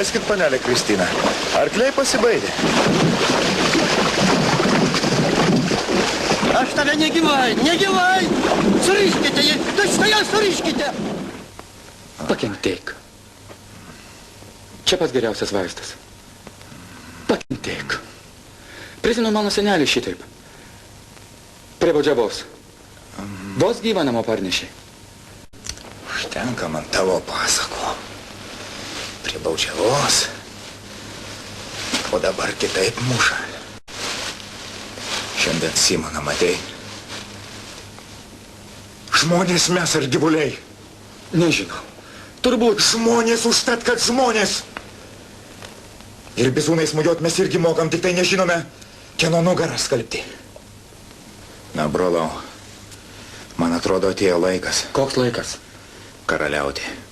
Leiskit, panelė Kristina. Arkliai pasibaidė. Aš tave negyvai! Suriškite jį! Tučtoje suriškite! Pakentėk. Čia pats geriausias vaistas. Pakentėk. Prisimenu mano senelį šitaip. Prie baudžiavos. Vos gyvą namo parnešė. Užtenka man tavo pasako. Prie baudžiavos. O dabar kitaip muša. Šiandien Simoną matei. Žmonės mes ar gyvuliai? Nežinau. Turbūt. Žmonės užtat, kad žmonės. Ir bizūnai smūgiuot mes irgi mokam, tik tai nežinome, kieno nugarą skalbti. Na, brolau, man atrodo, atėjo laikas. Koks laikas? Karaliauti.